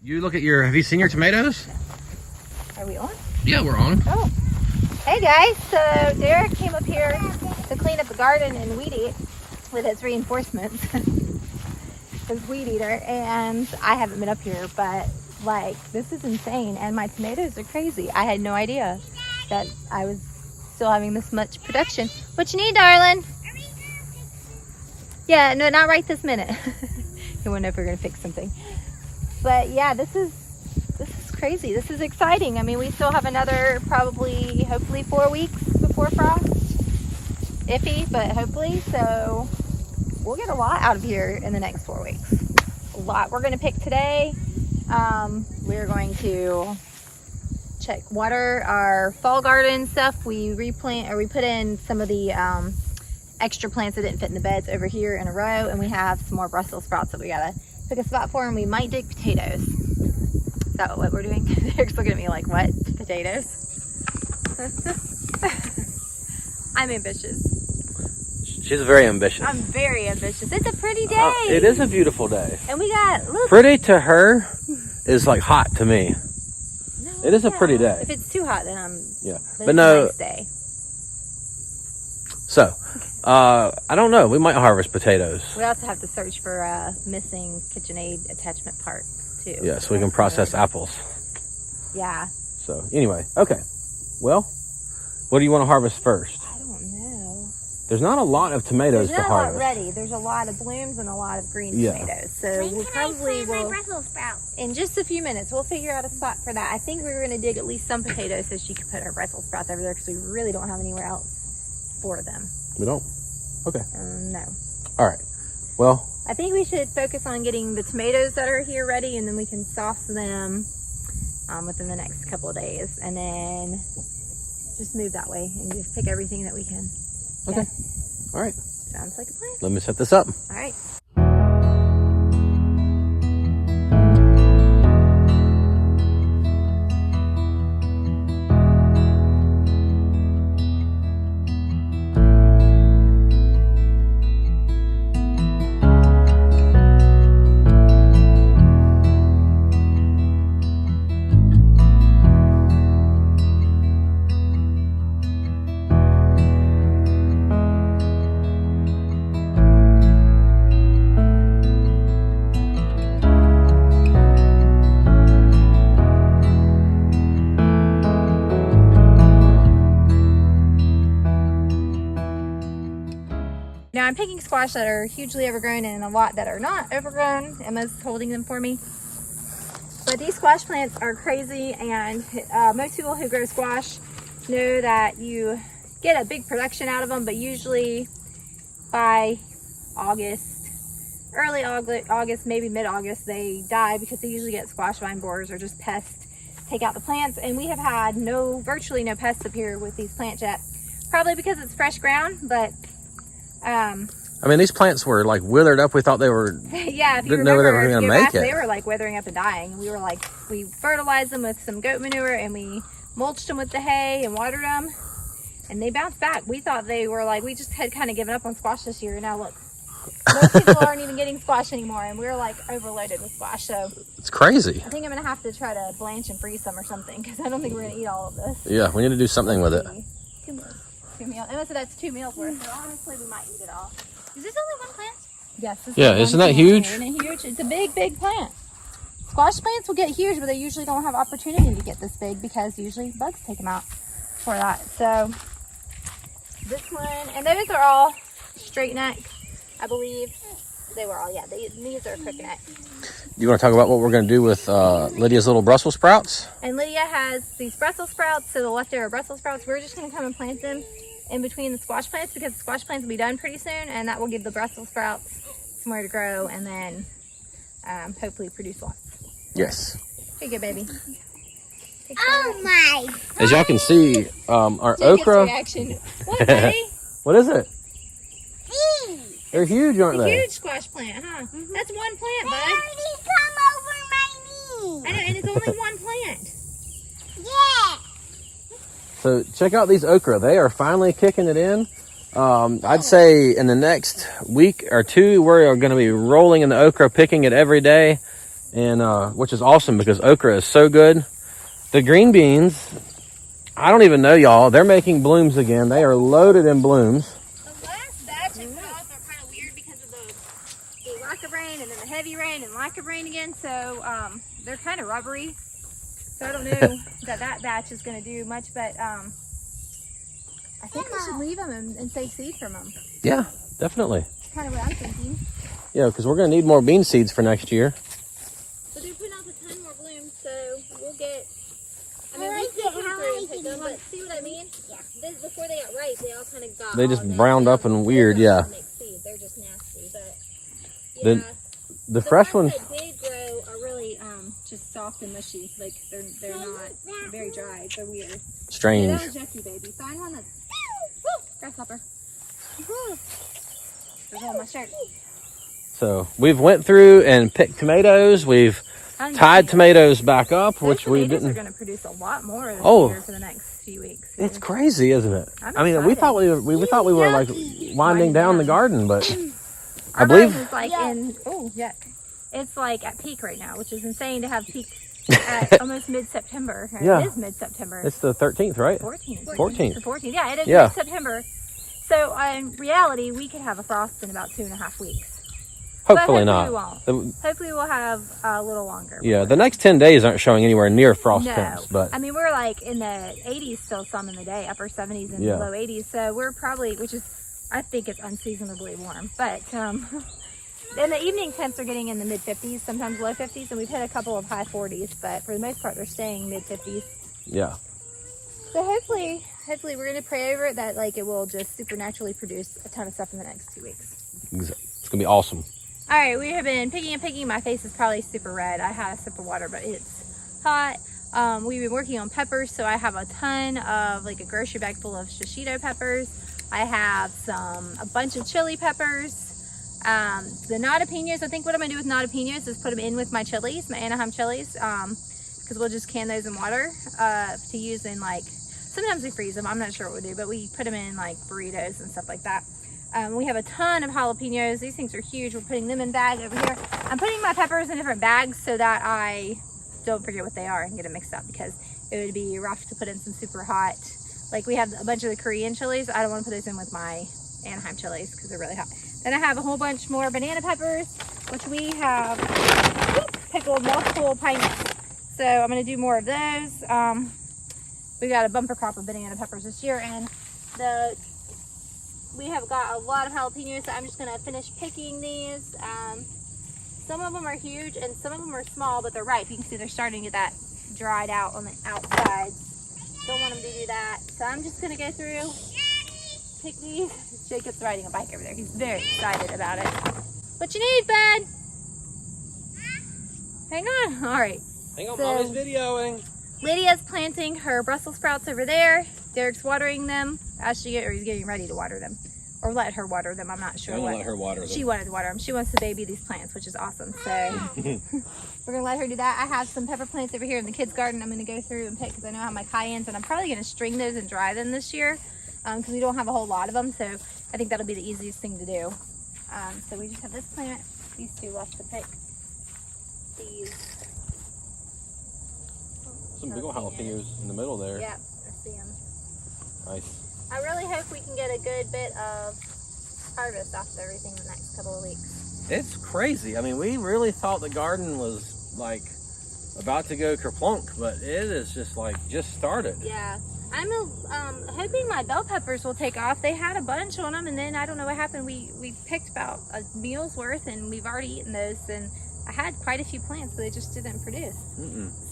You look at have you seen your tomatoes? Are we on? Yeah, we're on. Oh. Hey guys, so Derek came up here to clean up the garden and weed eat with its reinforcements. His weed eater, and I haven't been up here, but like, this is insane, and my tomatoes are crazy. I had no idea that I was still having this much production. What you need, darling? Yeah, no, not right this minute. You won't know if we're gonna fix something. But yeah, this is crazy. This is exciting. I mean, we still have another probably, hopefully 4 weeks before frost. Iffy, but hopefully. So we'll get a lot out of here in the next 4 weeks. A lot. We're gonna pick today. We're going to water our fall garden stuff. We replant, or we put in some of the extra plants that didn't fit in the beds over here in a row, and we have some more Brussels sprouts that we gotta pick a spot for, and we might dig potatoes. Is that what we're doing? Derek's looking at me like, what? Potatoes? I'm ambitious. She's very ambitious. I'm very ambitious. It's a pretty day. It is a beautiful day. And we got, look. Pretty to her is like hot to me. No, it is a pretty day. If it's too hot, then but no. It's a nice day. So, I don't know. We might harvest potatoes. We also have to search for a missing KitchenAid attachment part too. Yeah, so we can process apples. Yeah. So anyway, okay. Well, what do you want to harvest first? I don't know. There's not a lot of tomatoes to harvest. There's not a lot ready. There's a lot of blooms and a lot of green tomatoes. So we'll probably in just a few minutes we'll figure out a spot for that. I think we were going to dig at least some potatoes so she could put our Brussels sprouts over there, because we really don't have anywhere else for them. We don't? Okay. No. All right. Well, I think we should focus on getting the tomatoes that are here ready, and then we can sauce them within the next couple of days, and then just move that way and just pick everything that we can. Okay. All right. Sounds like a plan. Let me set this up. All right. Now I'm picking squash that are hugely overgrown and a lot that are not overgrown. Emma's holding them for me. But these squash plants are crazy, and most people who grow squash know that you get a big production out of them, but usually by August, early August, maybe mid-August, they die because they usually get squash vine borers or just pests take out the plants. And we have had virtually no pests appear with these plants yet. Probably because it's fresh ground, but I mean, these plants were like withered up. We thought they were. Yeah, if you didn't know remember, they were going to make it. They were like withering up and dying. We were like, we fertilized them with some goat manure, and we mulched them with the hay and watered them, and they bounced back. We thought they were like, we just had kind of given up on squash this year, and now look, most people aren't even getting squash anymore, and we're like overloaded with squash. So it's crazy. I think I'm gonna have to try to blanch and freeze some or something, because I don't think we're gonna eat all of this. Yeah, we need to do something with it. 2 meals. 2 meals. Emma said that's 2 meals worth, so honestly we might eat it all. Is this only one plant? Yes. This yeah, isn't that huge? Isn't it huge? It's a big, big plant. Squash plants will get huge, but they usually don't have opportunity to get this big because usually bugs take them out for that. So this one, and those are all straight neck, I believe. They were all, yeah, these are crooked neck. You want to talk about what we're going to do with Lydia's little Brussels sprouts? And Lydia has these Brussels sprouts, so the leftover Brussels sprouts, we're just going to come and plant them in between the squash plants, because the squash plants will be done pretty soon, and that will give the Brussels sprouts somewhere to grow, and then hopefully produce lots. Yes. Here you go, baby. Oh my! As y'all can see, our okra. Reaction. What, buddy? What is it? They're huge, aren't It's a they? huge squash plant, huh? That's one plant, They bud. already come over my knee. I know, and it's only one plant. Yeah. So check out these okra. They are finally kicking it in. I'd say in the next week or two, we're going to be rolling in the okra, picking it every day. and which is awesome because okra is so good. The green beans, I don't even know, y'all. They're making blooms again. They are loaded in blooms. The last batch of crops are kind of weird because of the lack of rain and then the heavy rain and lack of rain again. So they're kind of rubbery. So I don't know that batch is going to do much, but I think we should leave them and save seed from them. Yeah, definitely. That's kind of what I'm thinking. Yeah, because we're going to need more bean seeds for next year. But they're putting out a ton more blooms, so we'll get. I mean, we can come through and pick them, but see what I mean? Yeah. Before they got ripe, they all kind of got. They just browned up and weird, yeah. They're just nasty, but yeah. The fresh ones that did grow are really just soft and mushy. Like they're not very dry. They're weird. Strange. Yeah, that was Jesse, baby. Find one that's grasshopper. There's one on my shirt. So we've went through and picked tomatoes. We've tied tomatoes back up, which we didn't. They're going to produce a lot more this year for the next few weeks. It's crazy, isn't it? I mean, we thought we were like winding down the garden, but I Our believe garden is like it's like at peak right now, which is insane to have peak at almost mid-September. Yeah. It is mid-September. It's the 13th, right? 14th. 14th. The 14th. Yeah, it is Yeah. mid-September. So in reality, we could have a frost in about 2.5 weeks. Hopefully We not. won't. Hopefully we'll have a little longer. Yeah, the next 10 days aren't showing anywhere near frost temps, but I mean, we're like in the 80s still some in the day, upper 70s and low 80s. So we're probably, I think it's unseasonably warm. But in the evening temps are getting in the mid 50s, sometimes low 50s, and we've hit a couple of high 40s. But for the most part, they're staying mid 50s. yeah. So hopefully we're gonna pray over it that like it will just supernaturally produce a ton of stuff in the next 2 weeks. It's gonna be awesome. All right, we have been picking. My face is probably super red. I had a sip of water, but it's hot. We've been working on peppers, so I have a ton of like a grocery bag full of shishito peppers. I have a bunch of chili peppers. The jalapenos, I think what I'm gonna do with jalapenos is put them in with my chilies, my Anaheim chilies, because we'll just can those in water to use in like, sometimes we freeze them, I'm not sure what we do, but we put them in like burritos and stuff like that. We have a ton of jalapenos. These things are huge. We're putting them in bags over here. I'm putting my peppers in different bags so that I don't forget what they are and get them mixed up, because it would be rough to put in some super hot, like we have a bunch of the Korean chilies. I don't want to put those in with my Anaheim chilies because they're really hot. Then I have a whole bunch more banana peppers, which we have pickled multiple pints. So I'm going to do more of those. We got a bumper crop of banana peppers this year, and we have got a lot of jalapenos, so I'm just going to finish picking these. Some of them are huge and some of them are small, but they're ripe. You can see they're starting to get that dried out on the outside. Don't want them to do that. So I'm just going to go through, pick these. Jacob's riding a bike over there. He's very excited about it. What you need, bud? Hang on. All right. Hang on, Mommy's videoing. Lydia's planting her Brussels sprouts over there. Derek's watering them he's getting ready to water them, or let her water them. I'm not sure. I'm gonna let her water them. She wanted to water them. She wants to baby these plants, which is awesome. So we're gonna let her do that. I have some pepper plants over here in the kids' garden. I'm gonna go through and pick because I know I have my cayennes, and I'm probably gonna string those and dry them this year because we don't have a whole lot of them. So I think that'll be the easiest thing to do. So we just have this plant, these two left to pick. These. Some big old jalapenos in the middle there. Yeah, I see them. Nice. I really hope we can get a good bit of harvest off of everything the next couple of weeks. It's crazy. I mean, we really thought the garden was like about to go kerplunk, but it is just like just started. Yeah. I'm hoping my bell peppers will take off. They had a bunch on them, and then I don't know what happened. We picked about a meal's worth, and we've already eaten those, and I had quite a few plants, but they just didn't produce.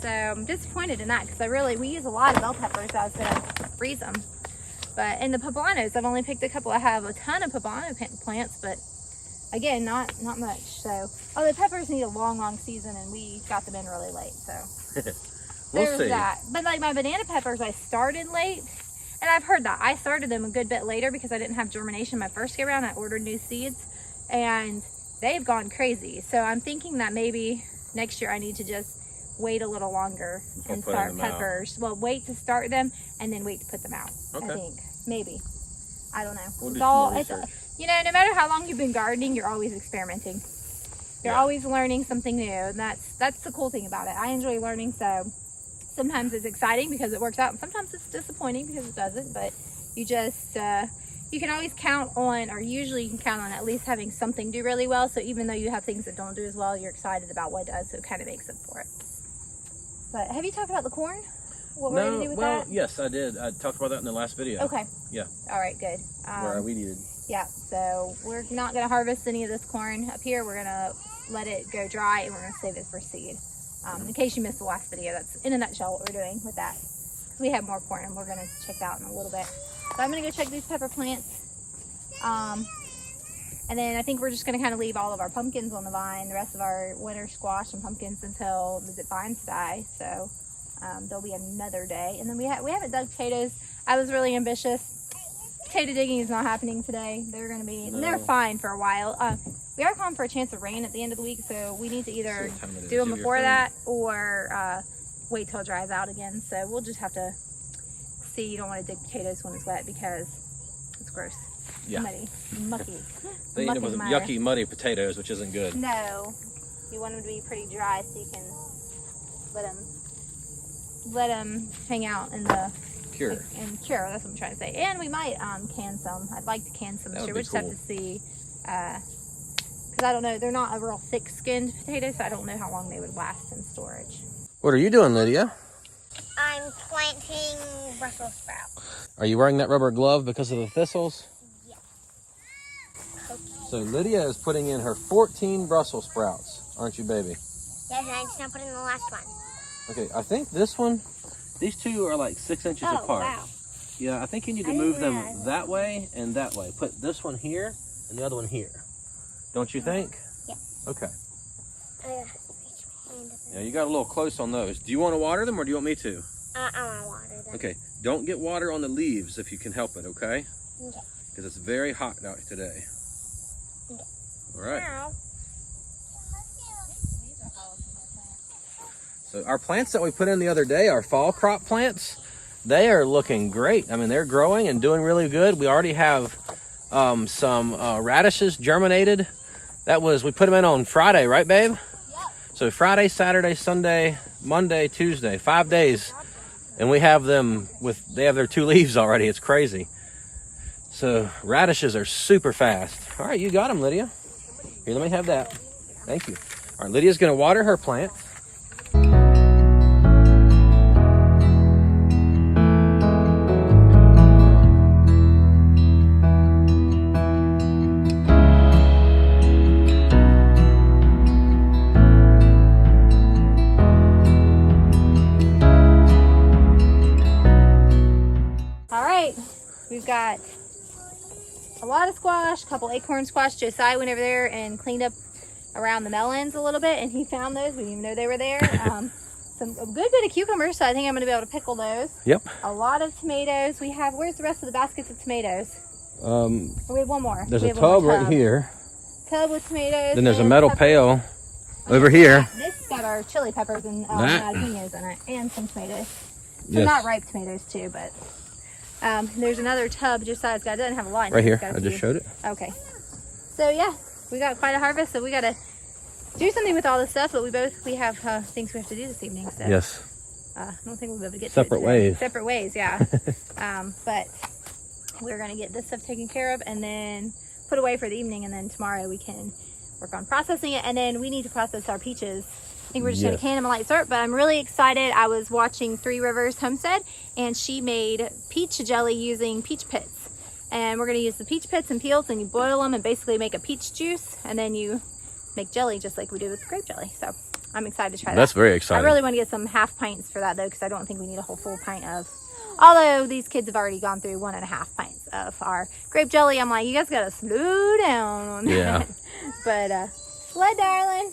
So I'm disappointed in that because we use a lot of bell peppers. I was gonna freeze them. But in the poblanos, I've only picked a couple. I have a ton of poblano plants, but again, not much. So, the peppers need a long season, and we got them in really late. So We'll see. That. But like my banana peppers, I started late, and I've heard that I started them a good bit later because I didn't have germination my first go around. I ordered new seeds, and they've gone crazy. So I'm thinking that maybe next year I need to just wait a little longer and start peppers. Well, wait to start them and then wait to put them out. Okay. I think maybe. I don't know. We'll do some more research. No matter how long you've been gardening, you're always experimenting. You're always learning something new, and that's the cool thing about it. I enjoy learning, so sometimes it's exciting because it works out, and sometimes it's disappointing because it doesn't, but you just, you can always count on, or usually you can count on at least having something do really well, so even though you have things that don't do as well, you're excited about what does, so it kind of makes up for it. But have you talked about the corn? What we're going to do with that? Yes, I did. I talked about that in the last video. Okay. Yeah. All right, good. Where we needed. Yeah, so we're not going to harvest any of this corn up here. We're going to let it go dry, and we're going to save it for seed. In case you missed the last video, that's in a nutshell what we're doing with that. So we have more corn, and we're going to check that out in a little bit. So I'm going to go check these pepper plants. And then I think we're just going to kind of leave all of our pumpkins on the vine, the rest of our winter squash and pumpkins until the vines die. So there'll be another day. And then we haven't dug potatoes. I was really ambitious. Potato digging is not happening today. They're going to be, they're fine for a while. We are calling for a chance of rain at the end of the week, so we need to either do them before that or wait till it dries out again. So we'll just have to see. You don't want to dig potatoes when it's wet because it's gross. Yeah. Muddy, mucky. They end up with yucky, muddy potatoes, which isn't good. No. You want them to be pretty dry so you can let them hang out in the Cure. And cure, that's what I'm trying to say. And we might can some. I'd like to can some. Sure, we just have to see. Because I don't know, they're not a real thick-skinned potato, so I don't know how long they would last in storage. What are you doing, Lydia? I'm planting Brussels sprouts. Are you wearing that rubber glove because of the thistles? Yes. So Lydia is putting in her 14 Brussels sprouts, aren't you, baby? Yes, and I just not put in the last one. Okay, I think this one, these two are like 6 inches apart. Wow. Yeah, I think you need to move them that way and that way. Put this one here and the other one here. Don't you think? Yeah. Okay. Yeah, you got a little close on those. Do you want to water them or do you want me to? I want to water them. Okay, don't get water on the leaves if you can help it, okay? Okay. Because it's very hot out today. Okay. All right. Now, So our plants that we put in the other day, our fall crop plants, they are looking great. I mean, they're growing and doing really good. We already have some radishes germinated. We put them in on Friday, right, babe? yep. So Friday, Saturday, Sunday, Monday, Tuesday, 5 days. And we have them they have their 2 leaves already. It's crazy. So radishes are super fast. All right, you got them, Lydia. Here, let me have that. Thank you. All right, Lydia's going to water her plant. We've got a lot of squash, a couple acorn squash. Josiah went over there and cleaned up around the melons a little bit, and he found those. We didn't even know they were there. A good bit of cucumbers, so I think I'm going to be able to pickle those. Yep. A lot of tomatoes. Where's the rest of the baskets of tomatoes? We have one more. There's a tub right here. Tub with tomatoes. Then there's a metal pail over here. This has got our chili peppers and jalapenos in it, and some tomatoes. So Yes. not ripe tomatoes too, but there's another tub Josiah's got. It doesn't have a line. Right here. Got a I just few. showed it. Okay. So yeah, we got quite a harvest, so we got to do something with all this stuff, but we have things we have to do this evening. So Yes. I don't think we'll be able to get Separate to it today. ways. Separate ways, yeah. But we're going to get this stuff taken care of and then put away for the evening, and then tomorrow we can work on processing it, and then we need to process our peaches. I think we're just going to can them in light syrup, but I'm really excited. I was watching Three Rivers Homestead, and she made peach jelly using peach pits. And we're going to use the peach pits and peels, and you boil them and basically make a peach juice, and then you make jelly just like we do with grape jelly. So I'm excited to try that. That's very exciting. I really want to get some half pints for that, though, because I don't think we need a whole full pint of, although these kids have already gone through 1.5 pints of our grape jelly. I'm like, you guys got to slow down on Yeah. that. But, sled, darling.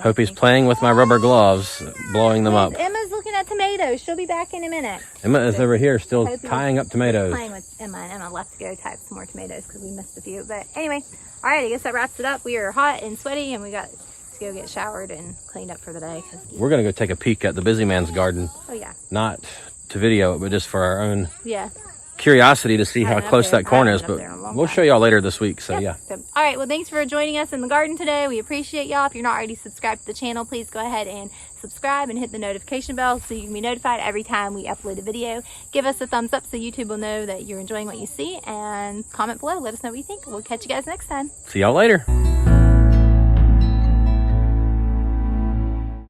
Hope he's playing with my rubber gloves, blowing them up. Emma's looking at tomatoes. She'll be back in a minute. Emma is over here still tying up tomatoes. Playing with Emma, and Emma left to go tie up some more tomatoes because we missed a few. But anyway, all right, I guess that wraps it up. We are hot and sweaty, and we got to go get showered and cleaned up for the day. We're going to go take a peek at the busy man's garden. Oh, yeah. Not to video it, but just for our own Yeah. curiosity to see how Haven't been close up there- that corn I is, haven't but been up there in a long we'll time. show y'all later this week. So Yep. yeah. So, all right. Well, thanks for joining us in the garden today. We appreciate y'all. If you're not already subscribed to the channel, please go ahead and subscribe and hit the notification bell so you can be notified every time we upload a video. Give us a thumbs up so YouTube will know that you're enjoying what you see, and comment below. Let us know what you think. We'll catch you guys next time. See y'all later.